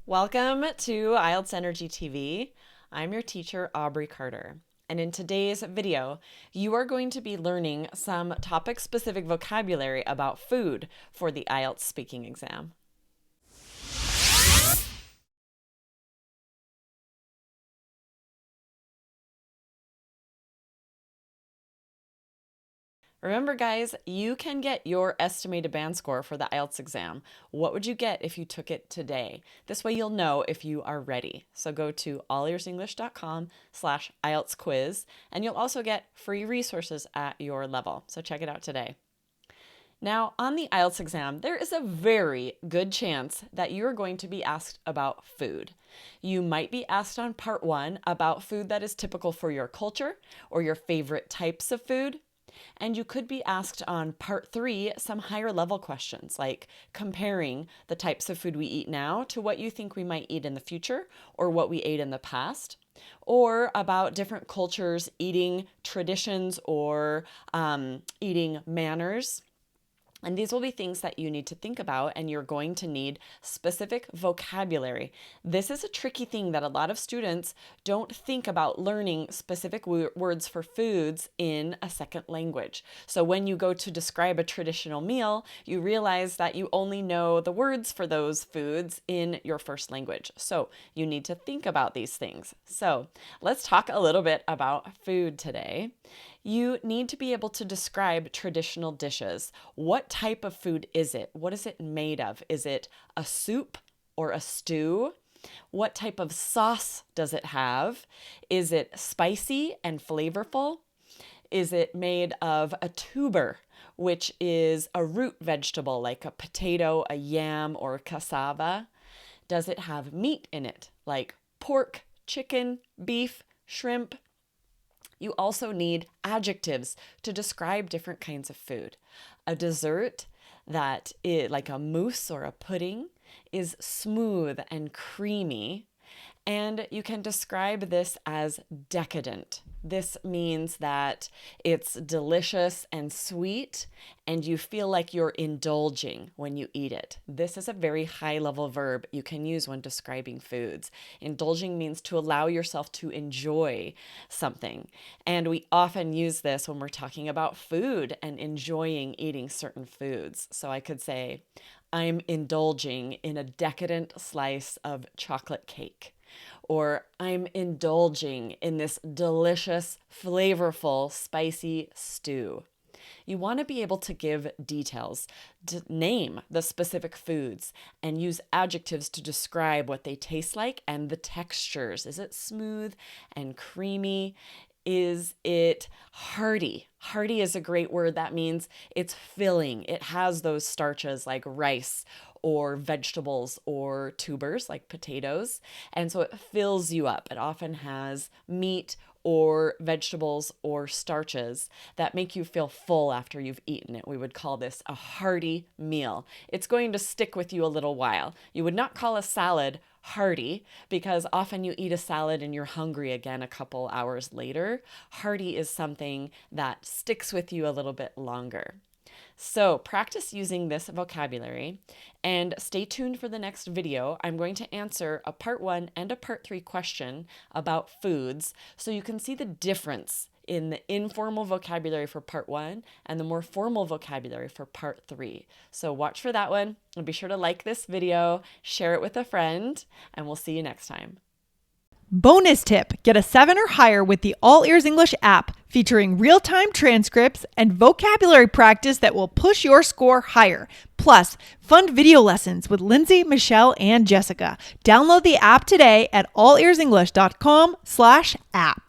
Welcome to IELTS Energy TV. I'm your teacher, Aubrey Carter. And in today's video, you are going to be learning some topic-specific vocabulary about food for the IELTS speaking exam. Remember, guys, you can get your estimated band score for the IELTS exam. What would you get if you took it today? This way you'll know if you are ready. So go to allearsenglish.com/IELTS quiz, and you'll also get free resources at your level. So check it out today. Now, on the IELTS exam, there is a very good chance that you're going to be asked about food. You might be asked on part 1 about food that is typical for your culture or your favorite types of food. And you could be asked on part 3 some higher level questions like comparing the types of food we eat now to what you think we might eat in the future or what we ate in the past, or about different cultures' eating traditions or eating manners. And these will be things that you need to think about, and you're going to need specific vocabulary. This is a tricky thing that a lot of students don't think about learning specific words for foods in a second language. So when you go to describe a traditional meal, you realize that you only know the words for those foods in your first language. So you need to think about these things. So let's talk a little bit about food today. You need to be able to describe traditional dishes. What type of food is it? What is it made of? Is it a soup or a stew? What type of sauce does it have? Is it spicy and flavorful? Is it made of a tuber, which is a root vegetable like a potato, a yam, or cassava? Does it have meat in it, like pork, chicken, beef, shrimp? You also need adjectives to describe different kinds of food. A dessert that is like a mousse or a pudding is smooth and creamy, and you can describe this as decadent. This means that it's delicious and sweet, and you feel like you're indulging when you eat it. This is a very high-level verb you can use when describing foods. Indulging means to allow yourself to enjoy something, and we often use this when we're talking about food and enjoying eating certain foods. So I could say, I'm indulging in a decadent slice of chocolate cake. Or I'm indulging in this delicious, flavorful, spicy stew. You want to be able to give details, to name the specific foods, and use adjectives to describe what they taste like and the textures. Is it smooth and creamy? Is it hearty? Hearty is a great word. That means it's filling. It has those starches like rice or vegetables or tubers like potatoes. And so it fills you up. It often has meat or vegetables or starches that make you feel full after you've eaten it. We would call this a hearty meal. It's going to stick with you a little while. You would not call a salad hearty because often you eat a salad and you're hungry again a couple hours later. Hearty is something that sticks with you a little bit longer. So practice using this vocabulary and stay tuned for the next video. I'm going to answer a part 1 and a part 3 question about foods so you can see the difference in the informal vocabulary for part 1 and the more formal vocabulary for part 3. So watch for that one and be sure to like this video, share it with a friend, and we'll see you next time. Bonus tip, get a 7 or higher with the All Ears English app featuring real-time transcripts and vocabulary practice that will push your score higher. Plus, fun video lessons with Lindsay, Michelle, and Jessica. Download the app today at allearsenglish.com/app.